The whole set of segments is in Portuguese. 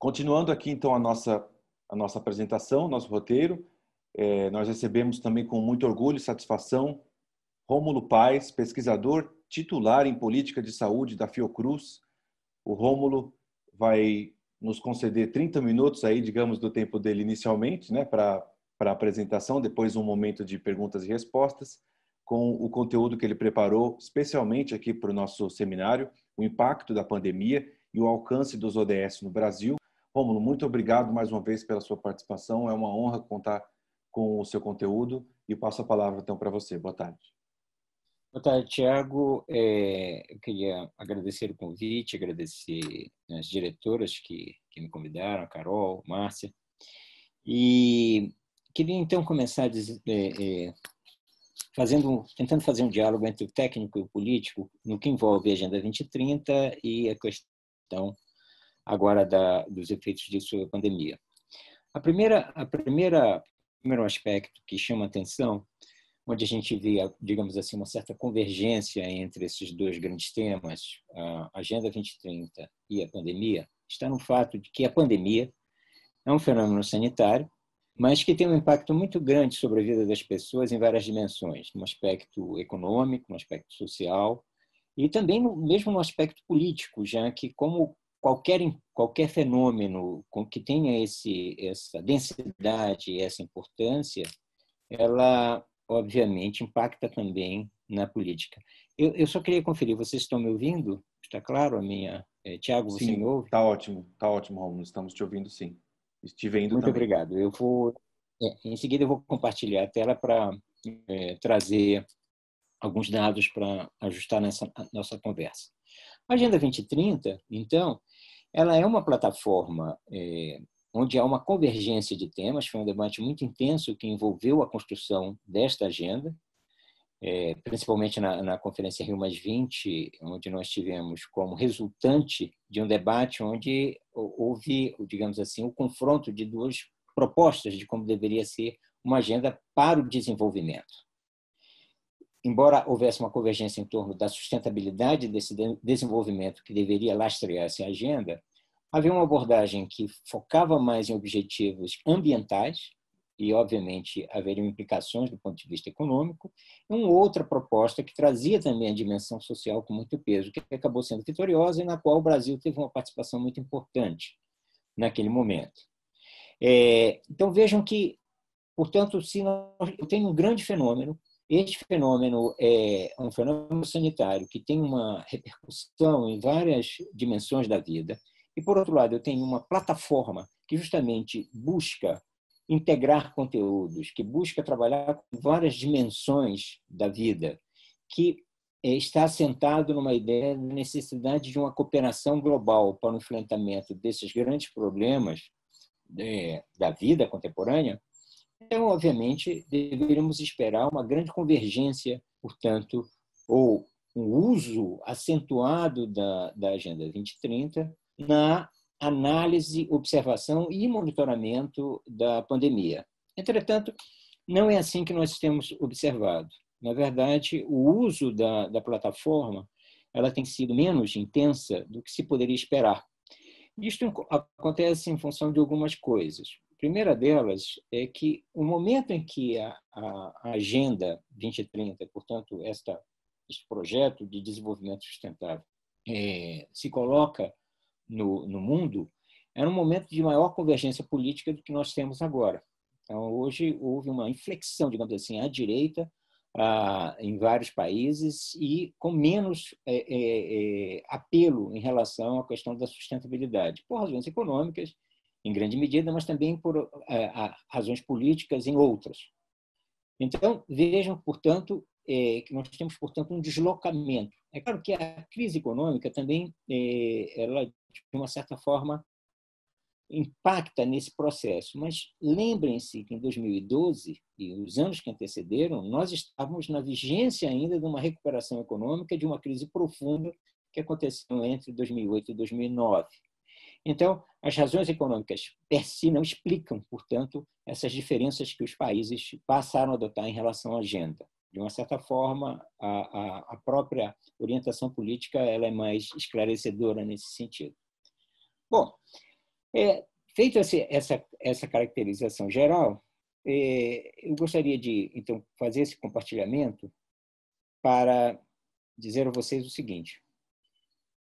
Continuando aqui, então, a nossa apresentação, nosso roteiro, nós recebemos também com muito orgulho e satisfação Rômulo Paes, pesquisador titular em política de saúde da Fiocruz. O Rômulo vai nos conceder 30 minutos aí, digamos, do tempo dele inicialmente, né, para a apresentação, depois um momento de perguntas e respostas, com o conteúdo que ele preparou especialmente aqui para o nosso seminário, o impacto da pandemia e o alcance dos ODS no Brasil. Rômulo, muito obrigado mais uma vez pela sua participação. É uma honra contar com o seu conteúdo e passo a palavra então para você. Boa tarde. Boa tarde, Tiago. Eu queria agradecer o convite, agradecer as diretoras que me convidaram, a Carol, a Márcia. E queria então começar tentando fazer um diálogo entre o técnico e o político no que envolve a Agenda 2030 e a questão agora dos efeitos disso sobre a pandemia. O primeiro aspecto que chama atenção, onde a gente vê, digamos assim, uma certa convergência entre esses dois grandes temas, a Agenda 2030 e a pandemia, está no fato de que a pandemia é um fenômeno sanitário, mas que tem um impacto muito grande sobre a vida das pessoas em várias dimensões, no aspecto econômico, no aspecto social e também mesmo no aspecto político, já que como qualquer fenômeno que tenha essa densidade, essa importância, ela obviamente impacta também na política. Eu só queria conferir, vocês estão me ouvindo? Está claro a minha... Tiago, você me Sim, ouve? tá ótimo, Rômulo. Estamos te ouvindo, sim. Te vendo Muito também. obrigado. Em seguida, eu vou compartilhar a tela para trazer alguns dados para ajustar nessa nossa conversa. A Agenda 2030, então, ela é uma plataforma onde há uma convergência de temas, foi um debate muito intenso que envolveu a construção desta agenda, principalmente na Conferência Rio+20, onde nós tivemos como resultante de um debate onde houve, digamos assim, o confronto de duas propostas de como deveria ser uma agenda para o desenvolvimento. Embora houvesse uma convergência em torno da sustentabilidade desse desenvolvimento que deveria lastrear essa agenda, havia uma abordagem que focava mais em objetivos ambientais, e, obviamente, haveriam implicações do ponto de vista econômico, e uma outra proposta que trazia também a dimensão social com muito peso, que acabou sendo vitoriosa e na qual o Brasil teve uma participação muito importante naquele momento. Então, vejam que, portanto, eu tenho um grande fenômeno. Este fenômeno é um fenômeno sanitário que tem uma repercussão em várias dimensões da vida. E, por outro lado, eu tenho uma plataforma que justamente busca integrar conteúdos, que busca trabalhar com várias dimensões da vida, que está assentado numa ideia da necessidade de uma cooperação global para o enfrentamento desses grandes problemas da vida contemporânea. Então, obviamente, deveríamos esperar uma grande convergência, portanto, ou um uso acentuado da Agenda 2030 na análise, observação e monitoramento da pandemia. Entretanto, não é assim que nós temos observado. Na verdade, o uso da plataforma ela tem sido menos intensa do que se poderia esperar. Isto acontece em função de algumas coisas. A primeira delas é que o momento em que a Agenda 2030, portanto, este projeto de desenvolvimento sustentável, se coloca no mundo, era um momento de maior convergência política do que nós temos agora. Então, hoje houve uma inflexão, digamos assim, à direita, em vários países e com menos apelo em relação à questão da sustentabilidade, por razões econômicas, em grande medida, mas também por razões políticas em outras. Então, vejam, portanto, que nós temos, portanto, um deslocamento. É claro que a crise econômica também, ela, de uma certa forma, impacta nesse processo. Mas lembrem-se que em 2012 e os anos que antecederam, nós estávamos na vigência ainda de uma recuperação econômica de uma crise profunda que aconteceu entre 2008 e 2009. Então, as razões econômicas per si não explicam, portanto, essas diferenças que os países passaram a adotar em relação à agenda. De uma certa forma, a própria orientação política ela é mais esclarecedora nesse sentido. Bom, Feita essa caracterização geral, eu gostaria de, então, fazer esse compartilhamento para dizer a vocês o seguinte.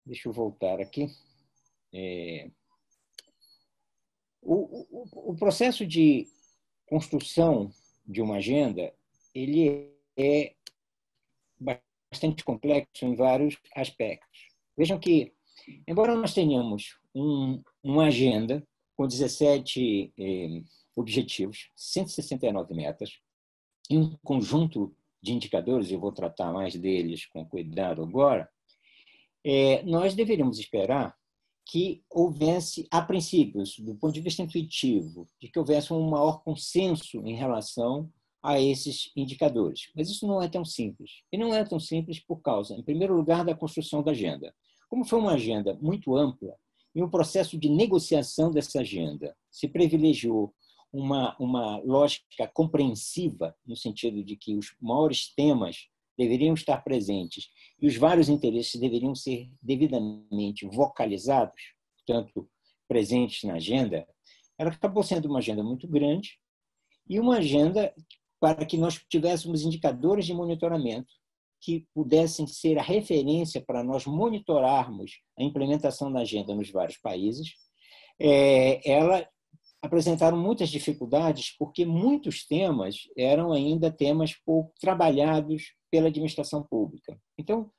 Deixa eu voltar aqui. O processo de construção de uma agenda, ele é bastante complexo em vários aspectos. Vejam que, embora nós tenhamos uma agenda com 17 objetivos, 169 metas, e um conjunto de indicadores, eu vou tratar mais deles com cuidado agora, nós deveríamos esperar que houvesse, a princípios, do ponto de vista intuitivo, de que houvesse um maior consenso em relação a esses indicadores. Mas isso não é tão simples. E não é tão simples por causa, em primeiro lugar, da construção da agenda. Como foi uma agenda muito ampla, e o processo de negociação dessa agenda se privilegiou uma lógica compreensiva, no sentido de que os maiores temas deveriam estar presentes e os vários interesses deveriam ser devidamente vocalizados, portanto, presentes na agenda, ela acabou sendo uma agenda muito grande e uma agenda para que nós tivéssemos indicadores de monitoramento que pudessem ser a referência para nós monitorarmos a implementação da agenda nos vários países. Ela apresentaram muitas dificuldades porque muitos temas eram ainda temas pouco trabalhados pela administração pública. Então,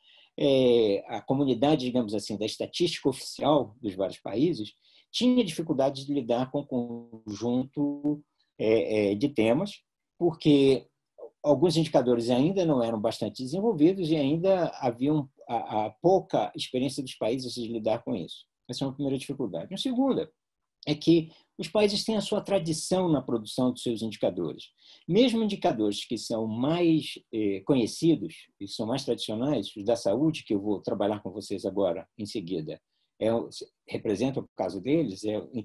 a comunidade, digamos assim, da estatística oficial dos vários países tinha dificuldade de lidar com o conjunto de temas, porque alguns indicadores ainda não eram bastante desenvolvidos e ainda havia a pouca experiência dos países de lidar com isso. Essa é uma primeira dificuldade. Uma segunda é que os países têm a sua tradição na produção dos seus indicadores. Mesmo indicadores que são mais conhecidos e são mais tradicionais, os da saúde, que eu vou trabalhar com vocês agora em seguida, representa o caso deles,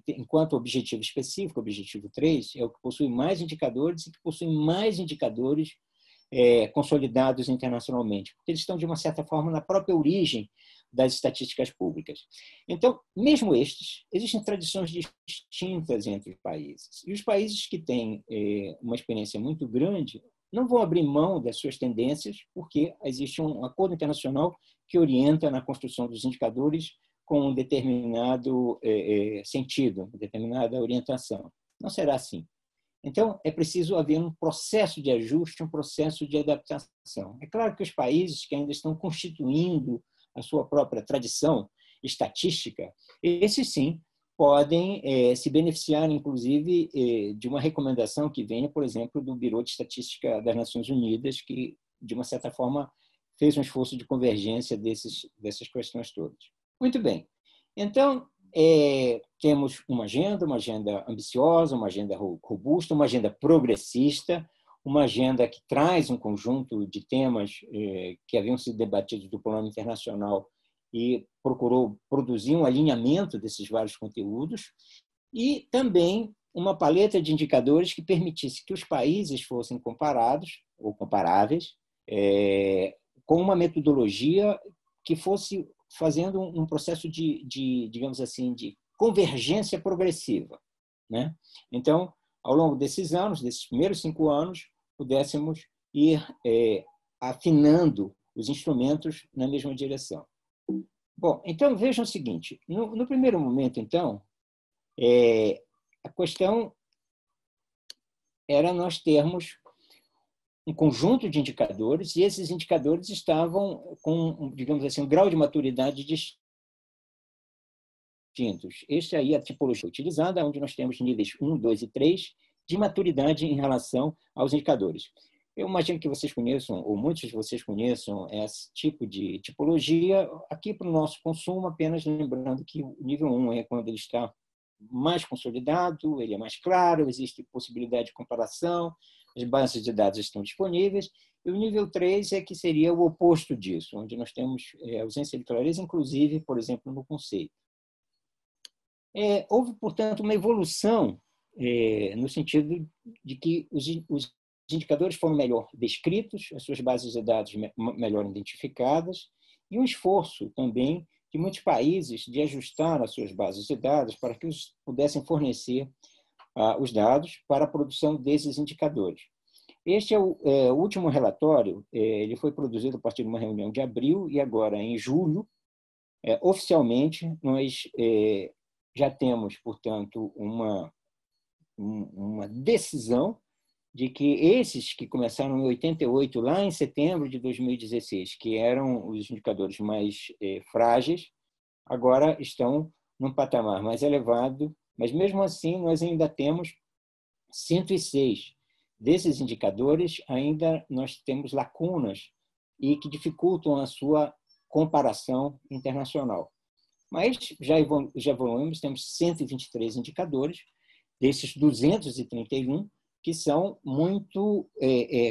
enquanto objetivo específico, objetivo 3, é o que possui mais indicadores e que possui mais indicadores consolidados internacionalmente, porque eles estão, de uma certa forma, na própria origem das estatísticas públicas. Então, mesmo estes, existem tradições distintas entre os países. E os países que têm uma experiência muito grande não vão abrir mão das suas tendências, porque existe um acordo internacional que orienta na construção dos indicadores com um determinado sentido, uma determinada orientação. Não será assim. Então, é preciso haver um processo de ajuste, um processo de adaptação. É claro que os países que ainda estão constituindo a sua própria tradição estatística, esses sim podem se beneficiar, inclusive, de uma recomendação que venha, por exemplo, do Bureau de Estatística das Nações Unidas, que, de uma certa forma, fez um esforço de convergência dessas questões todas. Muito bem. Então, temos uma agenda ambiciosa, uma agenda robusta, uma agenda progressista, uma agenda que traz um conjunto de temas que haviam sido debatidos do plano internacional e procurou produzir um alinhamento desses vários conteúdos e também uma paleta de indicadores que permitisse que os países fossem comparados ou comparáveis com uma metodologia que fosse fazendo um processo digamos assim, de convergência progressiva, né? Então, ao longo desses anos, desses primeiros 5 anos, pudéssemos ir afinando os instrumentos na mesma direção. Bom, então, vejam o seguinte. No primeiro momento, então, a questão era nós termos um conjunto de indicadores e esses indicadores estavam com, digamos assim, um grau de maturidade distintos. Este aí é a tipologia utilizada, onde nós temos níveis 1, 2 e 3 de maturidade em relação aos indicadores. Eu imagino que vocês conheçam, ou muitos de vocês conheçam, esse tipo de tipologia. Aqui, para o nosso consumo, apenas lembrando que o nível 1 é quando ele está mais consolidado, ele é mais claro, existe possibilidade de comparação, as bases de dados estão disponíveis, e o nível 3 é que seria o oposto disso, onde nós temos ausência de clareza, inclusive, por exemplo, no conceito. Houve, portanto, uma evolução no sentido de que os indicadores foram melhor descritos, as suas bases de dados melhor identificadas, e um esforço também de muitos países de ajustar as suas bases de dados para que eles pudessem fornecer os dados para a produção desses indicadores. Este é o último relatório, ele foi produzido a partir de uma reunião de abril e agora, em julho, oficialmente, nós já temos, portanto, uma decisão de que esses que começaram em 88, lá em setembro de 2016, que eram os indicadores mais frágeis, agora estão num patamar mais elevado, mas mesmo assim nós ainda temos 106 desses indicadores, ainda nós temos lacunas e que dificultam a sua comparação internacional. Mas já evoluímos, temos 123 indicadores, desses 231, que são muito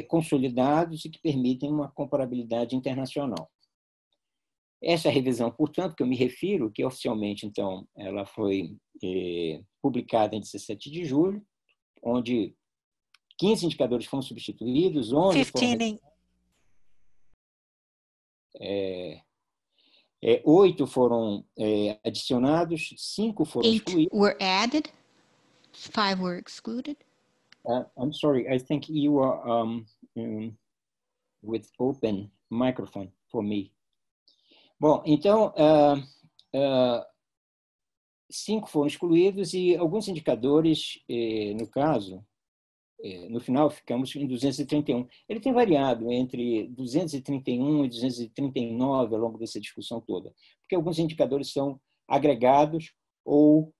consolidados e que permitem uma comparabilidade internacional. Essa revisão, portanto, que eu me refiro, que oficialmente, então, ela foi publicada em 17 de julho, onde 15 indicadores foram substituídos, 11 foram... 8 foram adicionados, 5 foram excluídos. 8 were added, 5 were excluded. I'm sorry, I think you are with open microphone for me. Bom, então, 5 foram excluídos e alguns indicadores, no caso, no final ficamos em 231. Ele tem variado entre 231 e 239 ao longo dessa discussão toda, porque alguns indicadores são agregados ou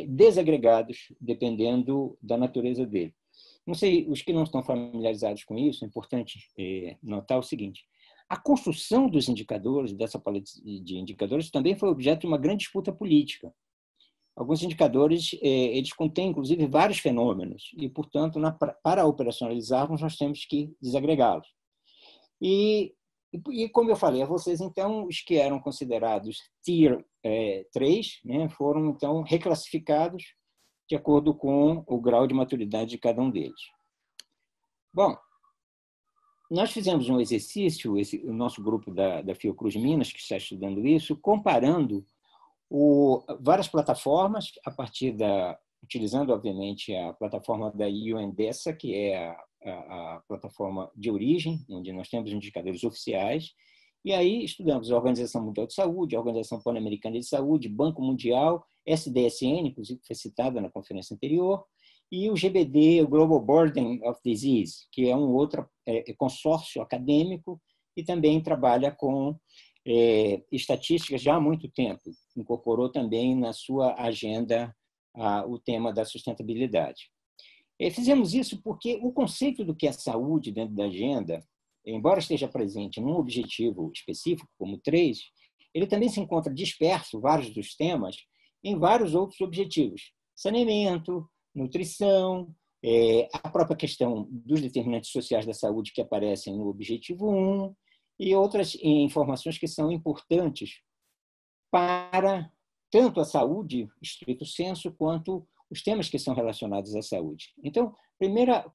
desagregados, dependendo da natureza dele. Não sei, os que não estão familiarizados com isso, é importante notar o seguinte: a construção dos indicadores, dessa paleta de indicadores, também foi objeto de uma grande disputa política. Alguns indicadores, eles contêm, inclusive, vários fenômenos e, portanto, para operacionalizarmos, nós temos que desagregá-los. E, como eu falei a vocês, então, os que eram considerados Tier 3, né, foram, então, reclassificados de acordo com o grau de maturidade de cada um deles. Bom, nós fizemos um exercício, o nosso grupo da Fiocruz Minas, que está estudando isso, comparando várias plataformas, utilizando, obviamente, a plataforma da UNDESA, que é a plataforma de origem, onde nós temos indicadores oficiais, e aí estudamos a Organização Mundial de Saúde, a Organização Pan-Americana de Saúde, Banco Mundial, SDSN, inclusive que foi citada na conferência anterior, e o GBD, o Global Burden of Disease, que é um outro consórcio acadêmico e também trabalha com estatísticas já há muito tempo. Incorporou também na sua agenda o tema da sustentabilidade. Fizemos isso porque o conceito do que é saúde dentro da agenda, embora esteja presente num objetivo específico, como 3, ele também se encontra disperso, vários dos temas, em vários outros objetivos. Saneamento, nutrição, a própria questão dos determinantes sociais da saúde que aparecem no objetivo 1 e outras informações que são importantes para tanto a saúde, estrito sensu, quanto os temas que são relacionados à saúde. Então,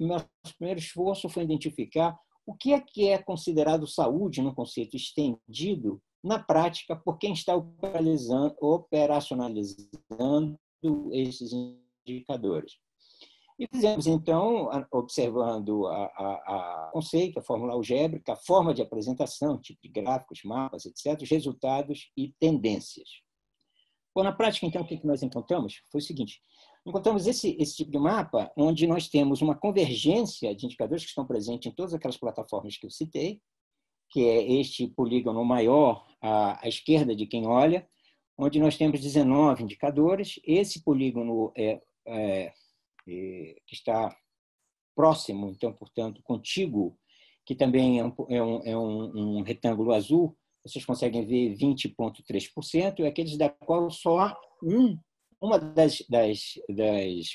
nosso primeiro esforço foi identificar o que é considerado saúde no conceito estendido na prática por quem está operacionalizando esses indicadores. E fizemos, então, observando o conceito, a fórmula algébrica, a forma de apresentação, tipo de gráficos, mapas, etc., os resultados e tendências. Bom, na prática, então, o que nós encontramos foi o seguinte: encontramos esse tipo de mapa onde nós temos uma convergência de indicadores que estão presentes em todas aquelas plataformas que eu citei, que é este polígono maior à esquerda de quem olha, onde nós temos 19 indicadores. Esse polígono que está próximo, então, portanto, contíguo, que também é um retângulo azul, vocês conseguem ver 20,3%, é aqueles da qual só uma das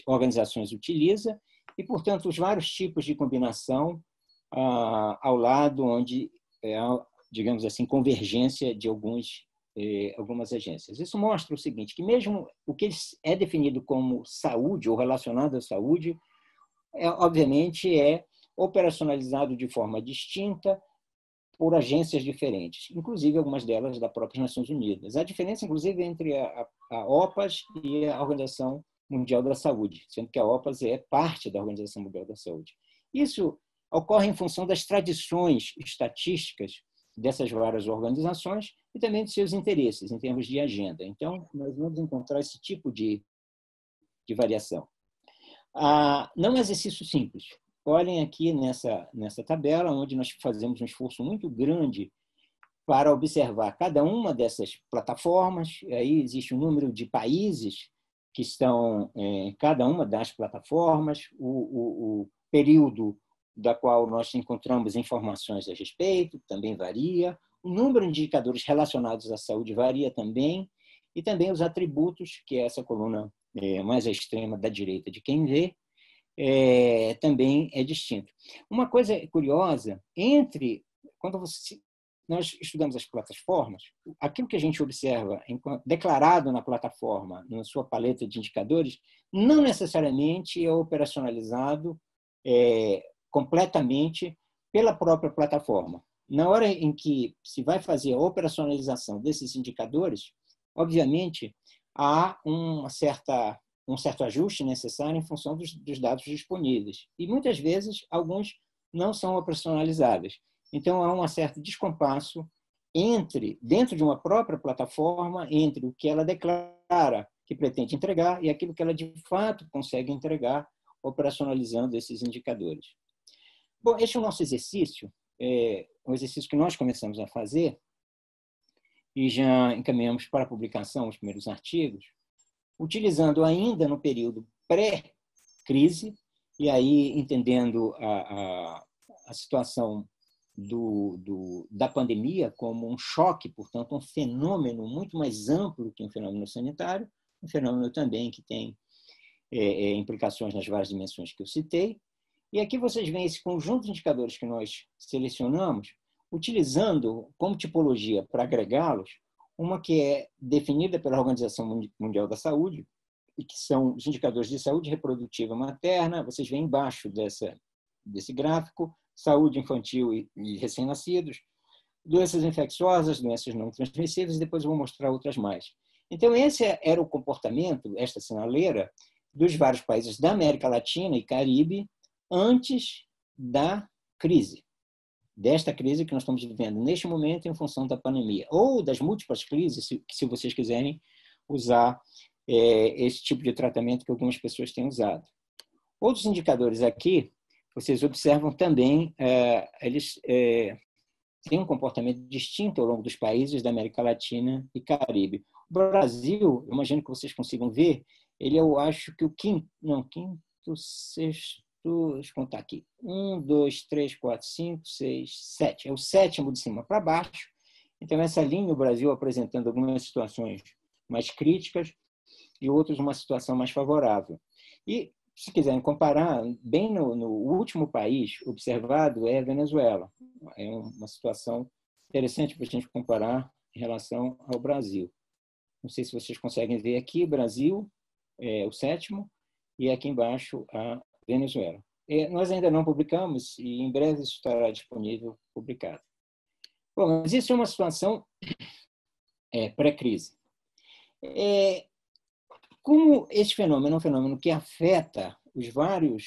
organizações utiliza, e, portanto, os vários tipos de combinação ao lado, onde digamos assim, convergência de algumas agências. Isso mostra o seguinte, que mesmo o que é definido como saúde ou relacionado à saúde, obviamente é operacionalizado de forma distinta por agências diferentes, inclusive algumas delas das próprias Nações Unidas. A diferença, inclusive, entre a OPAS e a Organização Mundial da Saúde, sendo que a OPAS é parte da Organização Mundial da Saúde. Isso ocorre em função das tradições estatísticas dessas várias organizações e também de seus interesses em termos de agenda. Então, nós vamos encontrar esse tipo de variação. Não é um exercício simples. Olhem aqui nessa tabela, onde nós fazemos um esforço muito grande para observar cada uma dessas plataformas. Aí existe um número de países que estão em cada uma das plataformas, o período da qual nós encontramos informações a respeito também varia, o número de indicadores relacionados à saúde varia também, e também os atributos, que é essa coluna mais à extrema da direita de quem vê, também é distinto. Uma coisa curiosa, quando nós estudamos as plataformas, aquilo que a gente observa declarado na plataforma, na sua paleta de indicadores, não necessariamente é operacionalizado completamente pela própria plataforma. Na hora em que se vai fazer a operacionalização desses indicadores, obviamente, há um certo ajuste necessário em função dos dados disponíveis. E, muitas vezes, alguns não são operacionalizáveis. Então, há um certo descompasso dentro de uma própria plataforma, entre o que ela declara que pretende entregar e aquilo que ela, de fato, consegue entregar operacionalizando esses indicadores. Bom, este é o nosso exercício, um exercício que nós começamos a fazer e já encaminhamos para a publicação os primeiros artigos, utilizando ainda no período pré-crise, e aí entendendo a situação da pandemia como um choque, portanto, um fenômeno muito mais amplo que um fenômeno sanitário, um fenômeno também que tem implicações nas várias dimensões que eu citei. E aqui vocês veem esse conjunto de indicadores que nós selecionamos, utilizando como tipologia para agregá-los, uma que é definida pela Organização Mundial da Saúde, e que são os indicadores de saúde reprodutiva materna. Vocês veem embaixo desse gráfico, saúde infantil e recém-nascidos, doenças infecciosas, doenças não transmissíveis, e depois eu vou mostrar outras mais. Então, esse era o comportamento, esta sinaleira, dos vários países da América Latina e Caribe antes da crise, desta crise que nós estamos vivendo neste momento em função da pandemia, ou das múltiplas crises, se vocês quiserem usar esse tipo de tratamento que algumas pessoas têm usado. Outros indicadores aqui, vocês observam também, eles têm um comportamento distinto ao longo dos países da América Latina e Caribe. O Brasil, eu imagino que vocês consigam ver, ele eu acho que o sexto, deixa eu contar aqui, 1, 2, 3, 4, 5, 6, 7, é o sétimo de cima para baixo. Então, essa linha, o Brasil apresentando algumas situações mais críticas e outras uma situação mais favorável. E, se quiserem comparar, bem no último país observado é a Venezuela. É uma situação interessante para a gente comparar em relação ao Brasil. Não sei se vocês conseguem ver aqui, Brasil é o sétimo, e aqui embaixo a Venezuela. Nós ainda não publicamos e em breve isso estará disponível, publicado. Bom, mas isso é uma situação pré-crise. Como esse fenômeno é um fenômeno que afeta os vários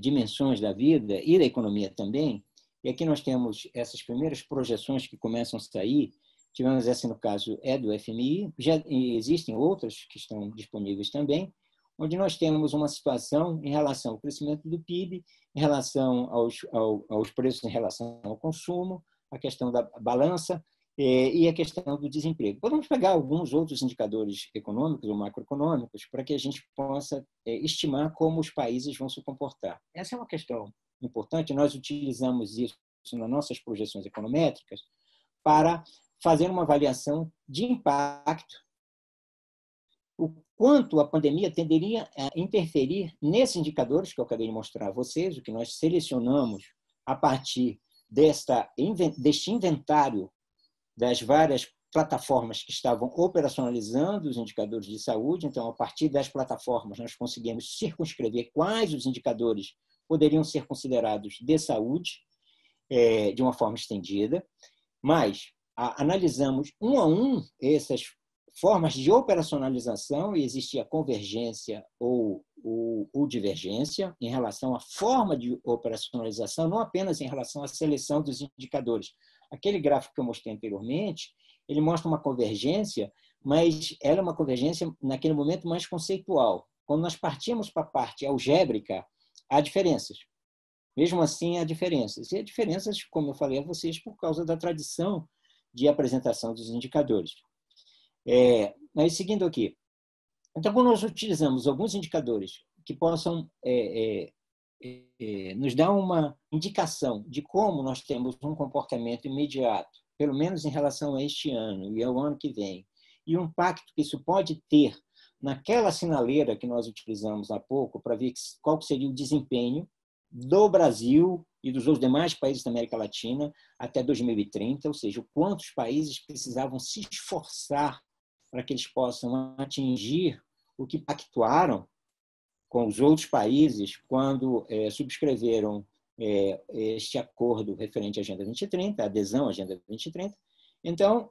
dimensões da vida e da economia também, e aqui nós temos essas primeiras projeções que começam a sair, tivemos essa, no caso, do FMI, já existem outras que estão disponíveis também, onde nós temos uma situação em relação ao crescimento do PIB, em relação aos preços em relação ao consumo, a questão da balança e a questão do desemprego. Podemos pegar alguns outros indicadores econômicos ou macroeconômicos para que a gente possa estimar como os países vão se comportar. Essa é uma questão importante, nós utilizamos isso nas nossas projeções econométricas para fazer uma avaliação de impacto, o quanto a pandemia tenderia a interferir nesses indicadores que eu acabei de mostrar a vocês, o que nós selecionamos a partir deste inventário das várias plataformas que estavam operacionalizando os indicadores de saúde. Então, a partir das plataformas, nós conseguimos circunscrever quais os indicadores poderiam ser considerados de saúde. de uma forma estendida, mas analisamos um a um essas formas de operacionalização e existia convergência ou divergência em relação à forma de operacionalização, não apenas em relação à seleção dos indicadores. Aquele gráfico que eu mostrei anteriormente, ele mostra uma convergência, mas ela é uma convergência naquele momento mais conceitual. Quando nós partimos para a parte algébrica, há diferenças. Mesmo assim, há diferenças. E há diferenças, como eu falei a vocês, por causa da tradição de apresentação dos indicadores. Mas seguindo aqui. Então, quando nós utilizamos alguns indicadores que possam nos dar uma indicação de como nós temos um comportamento imediato, pelo menos em relação a este ano e ao ano que vem, e o impacto que isso pode ter naquela sinaleira que nós utilizamos há pouco para ver qual seria o desempenho do Brasil e dos demais países da América Latina até 2030, ou seja, quantos países precisavam se esforçar para que eles possam atingir o que pactuaram com os outros países quando subscreveram este acordo referente à Agenda 2030, a adesão à Agenda 2030. Então,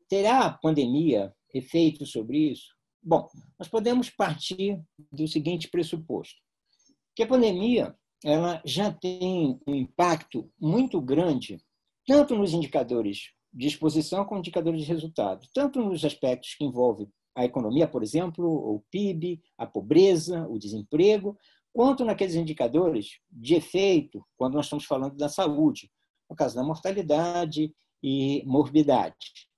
terá a pandemia efeito sobre isso? Bom, nós podemos partir do seguinte pressuposto, que a pandemia ela já tem um impacto muito grande, tanto nos indicadores de exposição como indicadores de resultado, tanto nos aspectos que envolvem a economia, por exemplo, o PIB, a pobreza, o desemprego, quanto naqueles indicadores de efeito, quando nós estamos falando da saúde, no caso da mortalidade e morbidade.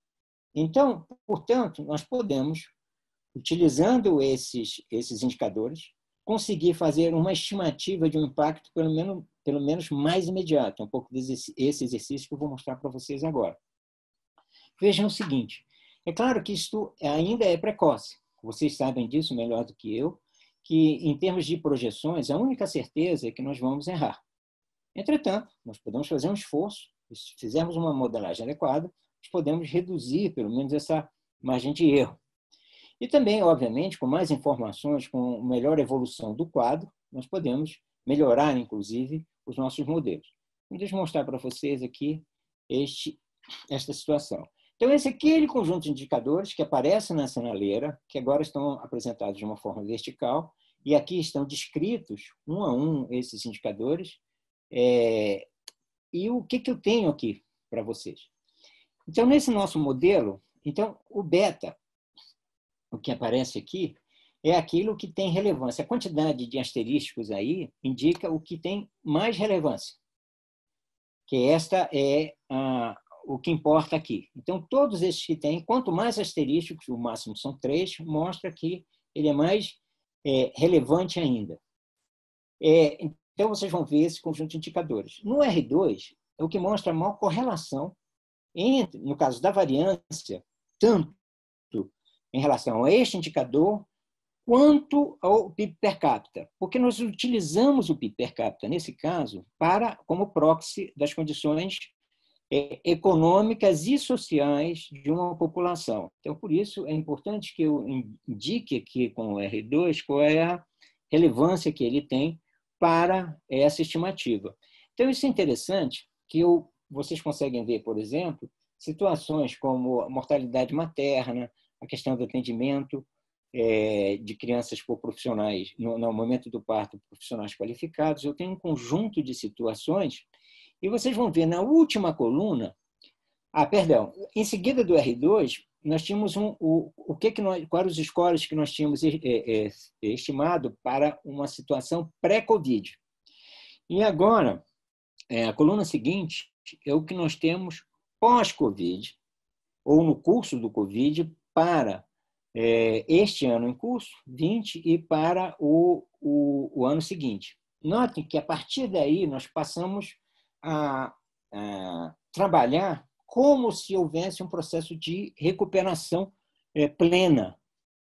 Então, portanto, nós podemos, utilizando esses indicadores, conseguir fazer uma estimativa de um impacto pelo menos mais imediato. É um pouco esse exercício que eu vou mostrar para vocês agora. Vejam o seguinte, é claro que isto ainda é precoce, vocês sabem disso melhor do que eu, que em termos de projeções, a única certeza é que nós vamos errar. Entretanto, nós podemos fazer um esforço, se fizermos uma modelagem adequada, nós podemos reduzir pelo menos essa margem de erro. E também, obviamente, com mais informações, com melhor evolução do quadro, nós podemos melhorar, inclusive, os nossos modelos. Deixa eu mostrar para vocês aqui esta situação. Então, esse é aquele conjunto de indicadores que aparece na sinaleira, que agora estão apresentados de uma forma vertical, e aqui estão descritos, um a um, esses indicadores. E o que eu tenho aqui para vocês? Então, nesse nosso modelo, então, o beta, o que aparece aqui, é aquilo que tem relevância. A quantidade de asterísticos aí indica o que tem mais relevância, que esta é o que importa aqui. Então, todos esses que têm, quanto mais asterísticos, o máximo são 3, mostra que ele é mais relevante ainda. Então, vocês vão ver esse conjunto de indicadores. No R2, é o que mostra a maior correlação entre, no caso da variância, tanto em relação a este indicador, quanto ao PIB per capita. Porque nós utilizamos o PIB per capita, nesse caso, como proxy das condições econômicas e sociais de uma população. Então, por isso, é importante que eu indique aqui com o R2 qual é a relevância que ele tem para essa estimativa. Então, isso é interessante, que vocês conseguem ver, por exemplo, situações como a mortalidade materna, a questão do atendimento de crianças por profissionais, no momento do parto, profissionais qualificados. Eu tenho um conjunto de situações e vocês vão ver na última coluna, em seguida do R2, nós tínhamos quais eram os scores que nós tínhamos estimado para uma situação pré-Covid. E agora, a coluna seguinte é o que nós temos pós-Covid, ou no curso do Covid, para este ano em curso, 20, e para o ano seguinte. Notem que, a partir daí, nós passamos a trabalhar como se houvesse um processo de recuperação plena,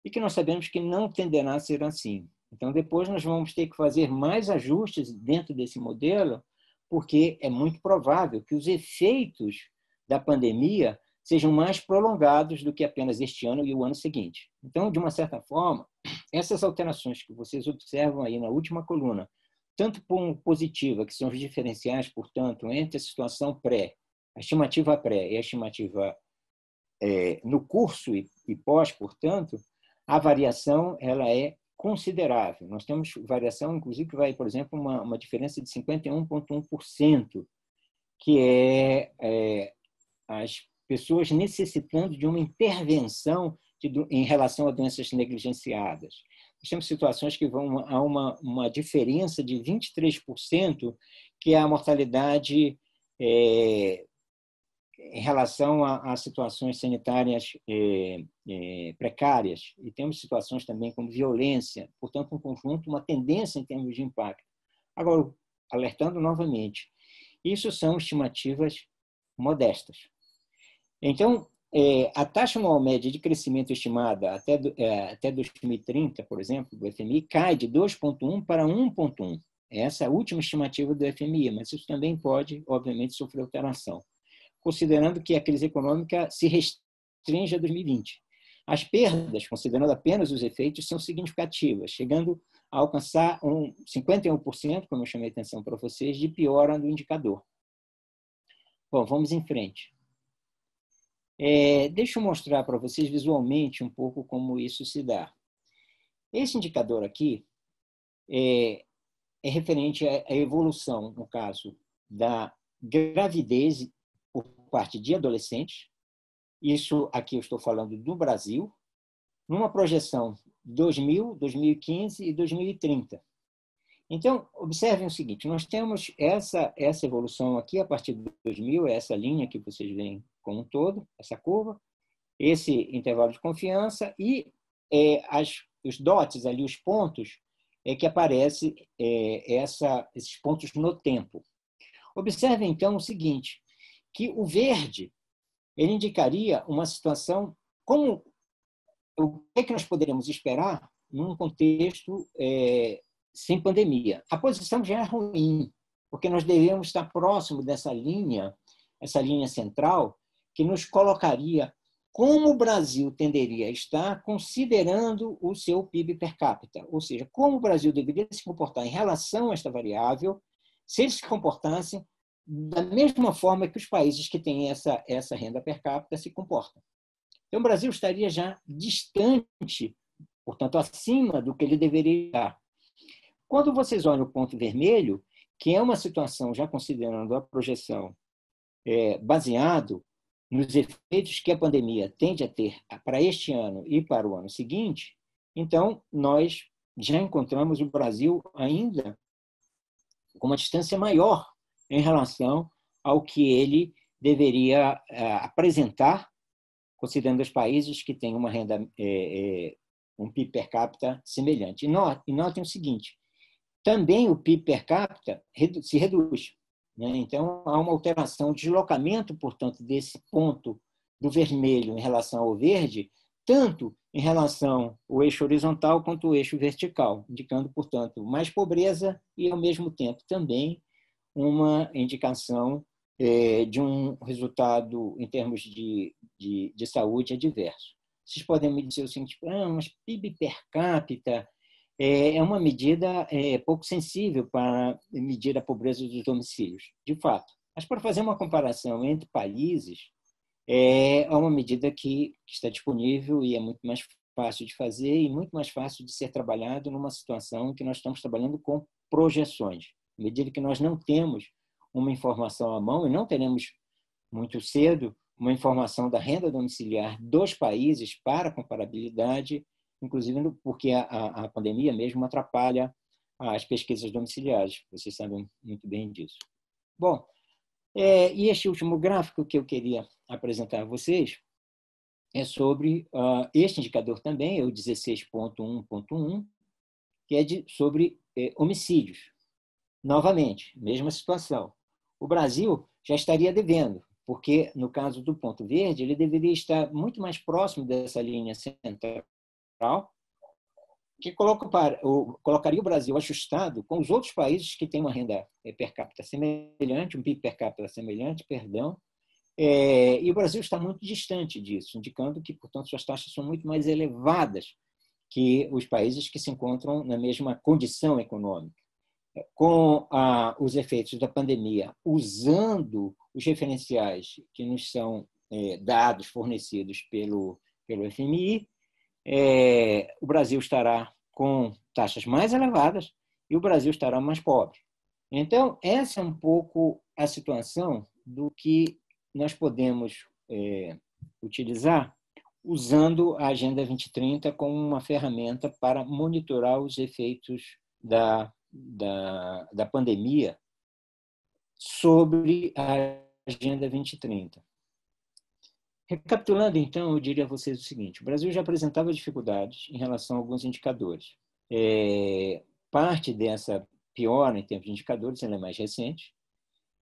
e que nós sabemos que não tenderá a ser assim. Então, depois nós vamos ter que fazer mais ajustes dentro desse modelo, porque é muito provável que os efeitos da pandemia sejam mais prolongados do que apenas este ano e o ano seguinte. Então, de uma certa forma, essas alterações que vocês observam aí na última coluna, tanto positiva, que são os diferenciais, portanto, entre a situação pré, a estimativa pré e a estimativa no curso e pós, portanto, a variação ela é considerável. Nós temos variação, inclusive, que vai, por exemplo, uma diferença de 51,1%, que as pessoas necessitando de uma intervenção em relação a doenças negligenciadas. Nós temos situações que vão a uma diferença de 23%, que é a mortalidade em relação a situações sanitárias precárias. E temos situações também como violência, portanto, um conjunto, uma tendência em termos de impacto. Agora, alertando novamente, isso são estimativas modestas. Então, a taxa anual média de crescimento estimada até 2030, por exemplo, do FMI, cai de 2,1 para 1,1. Essa é a última estimativa do FMI, mas isso também pode, obviamente, sofrer alteração, considerando que a crise econômica se restringe a 2020. As perdas, considerando apenas os efeitos, são significativas, chegando a alcançar 51%, como eu chamei a atenção para vocês, de piora do indicador. Bom, vamos em frente. Deixa eu mostrar para vocês visualmente um pouco como isso se dá. Esse indicador aqui é referente à evolução, no caso, da gravidez por parte de adolescentes. Isso aqui eu estou falando do Brasil, numa projeção 2000, 2015 e 2030. Então, observem o seguinte, nós temos essa evolução aqui a partir de 2000, essa linha que vocês veem como um todo, essa curva, esse intervalo de confiança e os dots ali, os pontos, que aparecem esses pontos no tempo. Observem, então, o seguinte, que o verde ele indicaria uma situação como o que nós poderíamos esperar num contexto sem pandemia. A posição já é ruim, porque nós devemos estar próximo dessa linha, essa linha central, que nos colocaria como o Brasil tenderia a estar considerando o seu PIB per capita, ou seja, como o Brasil deveria se comportar em relação a esta variável, se eles se comportassem da mesma forma que os países que têm essa renda per capita se comportam. Então, o Brasil estaria já distante, portanto, acima do que ele deveria estar. Quando vocês olham o ponto vermelho, que é uma situação, já considerando a projeção baseado nos efeitos que a pandemia tende a ter para este ano e para o ano seguinte, então, nós já encontramos o Brasil ainda com uma distância maior em relação ao que ele deveria apresentar, considerando os países que têm uma renda, um PIB per capita semelhante. E notem o seguinte, também o PIB per capita se reduz. Então, há uma alteração, deslocamento, portanto, desse ponto do vermelho em relação ao verde, tanto em relação ao eixo horizontal quanto ao eixo vertical, indicando, portanto, mais pobreza e, ao mesmo tempo, também uma indicação de um resultado em termos de saúde adverso. Vocês podem me dizer o seguinte, mas PIB per capita é uma medida pouco sensível para medir a pobreza dos domicílios, de fato. Mas, para fazer uma comparação entre países, é uma medida que está disponível e é muito mais fácil de fazer e muito mais fácil de ser trabalhado numa situação em que nós estamos trabalhando com projeções. À medida que nós não temos uma informação à mão, e não teremos muito cedo uma informação da renda domiciliar dos países para comparabilidade, inclusive porque a pandemia mesmo atrapalha as pesquisas domiciliares. Vocês sabem muito bem disso. Bom, e este último gráfico que eu queria apresentar a vocês é sobre este indicador também, é o 16.1.1, que é sobre homicídios. Novamente, mesma situação. O Brasil já estaria devendo, porque, no caso do ponto verde, ele deveria estar muito mais próximo dessa linha central, que colocaria o Brasil ajustado com os outros países que têm uma renda per capita semelhante, um PIB per capita semelhante, e o Brasil está muito distante disso, indicando que, portanto, suas taxas são muito mais elevadas que os países que se encontram na mesma condição econômica. com os efeitos da pandemia, usando os referenciais que nos são dados, fornecidos pelo FMI, o Brasil estará com taxas mais elevadas e o Brasil estará mais pobre. Então, essa é um pouco a situação do que nós podemos utilizar usando a Agenda 2030 como uma ferramenta para monitorar os efeitos da pandemia sobre a Agenda 2030. Recapitulando, então, eu diria a vocês o seguinte: o Brasil já apresentava dificuldades em relação a alguns indicadores. Parte dessa piora em termos de indicadores ela é mais recente.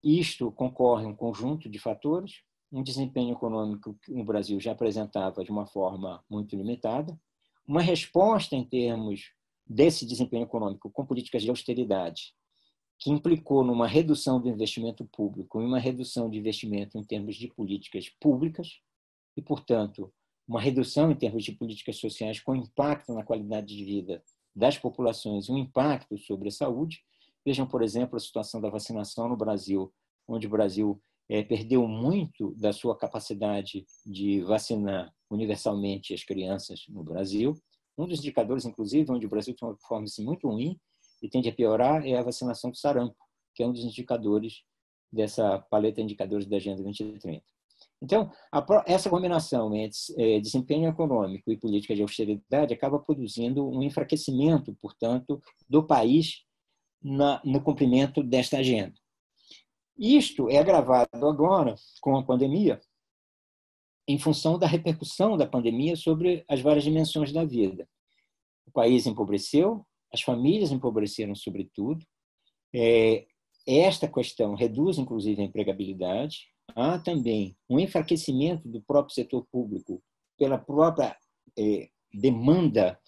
Isto concorre um conjunto de fatores, um desempenho econômico que o Brasil já apresentava de uma forma muito limitada, uma resposta em termos desse desempenho econômico com políticas de austeridade, que implicou numa redução do investimento público e uma redução de investimento em termos de políticas públicas e, portanto, uma redução em termos de políticas sociais com impacto na qualidade de vida das populações e um impacto sobre a saúde. Vejam, por exemplo, a situação da vacinação no Brasil, onde o Brasil perdeu muito da sua capacidade de vacinar universalmente as crianças no Brasil. Um dos indicadores, inclusive, onde o Brasil tem uma performance muito ruim e tende a piorar, é a vacinação do sarampo, que é um dos indicadores dessa paleta de indicadores da Agenda 2030. Então, essa combinação entre desempenho econômico e política de austeridade acaba produzindo um enfraquecimento, portanto, do país no cumprimento desta agenda. Isto é agravado agora com a pandemia, em função da repercussão da pandemia sobre as várias dimensões da vida. O país empobreceu, as famílias empobreceram sobretudo. Esta questão reduz, inclusive, a empregabilidade. Há também um enfraquecimento do próprio setor público pela própria demanda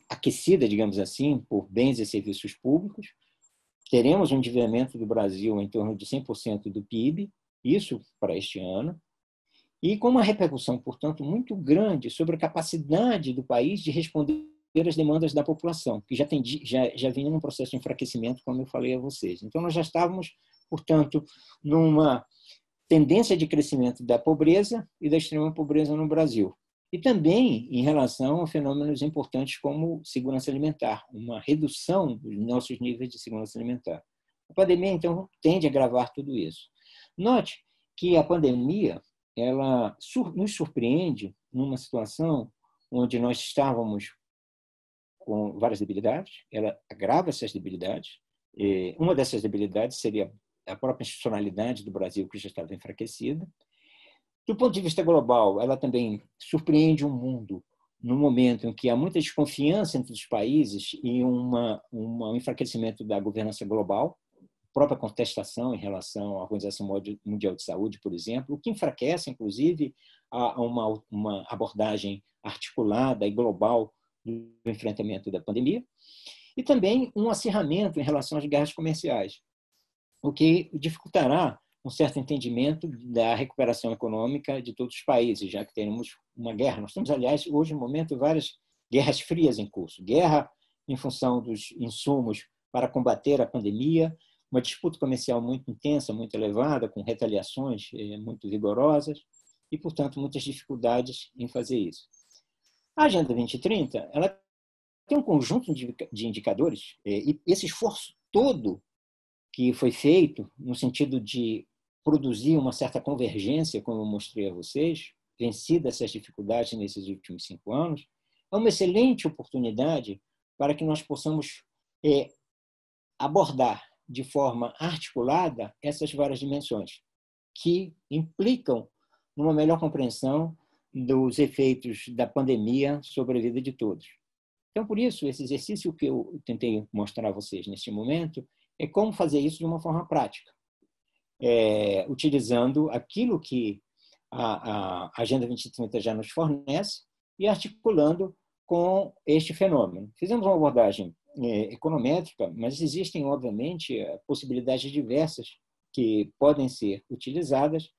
aquecida, digamos assim, por bens e serviços públicos. Teremos um endividamento do Brasil em torno de 100% do PIB, isso para este ano, e com uma repercussão, portanto, muito grande sobre a capacidade do país de responder às demandas da população, que já vinha num processo de enfraquecimento, como eu falei a vocês. Então, nós já estávamos, portanto, numa tendência de crescimento da pobreza e da extrema pobreza no Brasil. E também em relação a fenômenos importantes como segurança alimentar, uma redução dos nossos níveis de segurança alimentar. A pandemia, então, tende a agravar tudo isso. Note que a pandemia ela nos surpreende numa situação onde nós estávamos com várias debilidades, ela agrava essas debilidades. Uma dessas debilidades seria a própria institucionalidade do Brasil, que já estava enfraquecida. Do ponto de vista global, ela também surpreende o mundo no momento em que há muita desconfiança entre os países e um enfraquecimento da governança global, própria contestação em relação à Organização Mundial de Saúde, por exemplo, o que enfraquece, inclusive, uma abordagem articulada e global do enfrentamento da pandemia, e também um acirramento em relação às guerras comerciais, o que dificultará um certo entendimento da recuperação econômica de todos os países, já que teremos uma guerra. Nós temos, aliás, hoje, no momento, várias guerras frias em curso. Guerra em função dos insumos para combater a pandemia, uma disputa comercial muito intensa, muito elevada, com retaliações muito vigorosas e, portanto, muitas dificuldades em fazer isso. A Agenda 2030 ela tem um conjunto de indicadores e esse esforço todo que foi feito no sentido de produzir uma certa convergência, como eu mostrei a vocês, vencida essas dificuldades nesses últimos 5 anos, é uma excelente oportunidade para que nós possamos abordar de forma articulada essas várias dimensões, que implicam numa melhor compreensão dos efeitos da pandemia sobre a vida de todos. Então, por isso, esse exercício que eu tentei mostrar a vocês neste momento é como fazer isso de uma forma prática, utilizando aquilo que a Agenda 2030 já nos fornece e articulando com este fenômeno. Fizemos uma abordagem econométrica, mas existem, obviamente, possibilidades diversas que podem ser utilizadas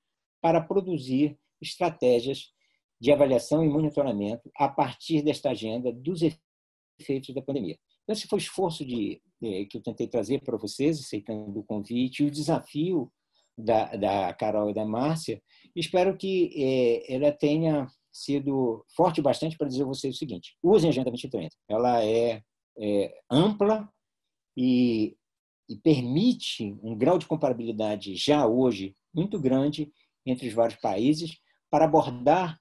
para produzir estratégias de avaliação e monitoramento a partir desta agenda dos efeitos da pandemia. Então, esse foi o esforço que eu tentei trazer para vocês, aceitando o convite, e o desafio da Carol e da Márcia. Espero que ela tenha sido forte bastante para dizer a vocês o seguinte: usem a Agenda 2030. Ela é ampla e permite um grau de comparabilidade já hoje muito grande entre os vários países para abordar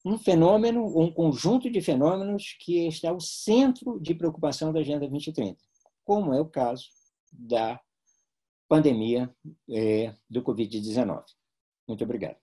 um fenômeno, um conjunto de fenômenos que está ao centro de preocupação da Agenda 2030, como é o caso da pandemia do Covid-19. Muito obrigado.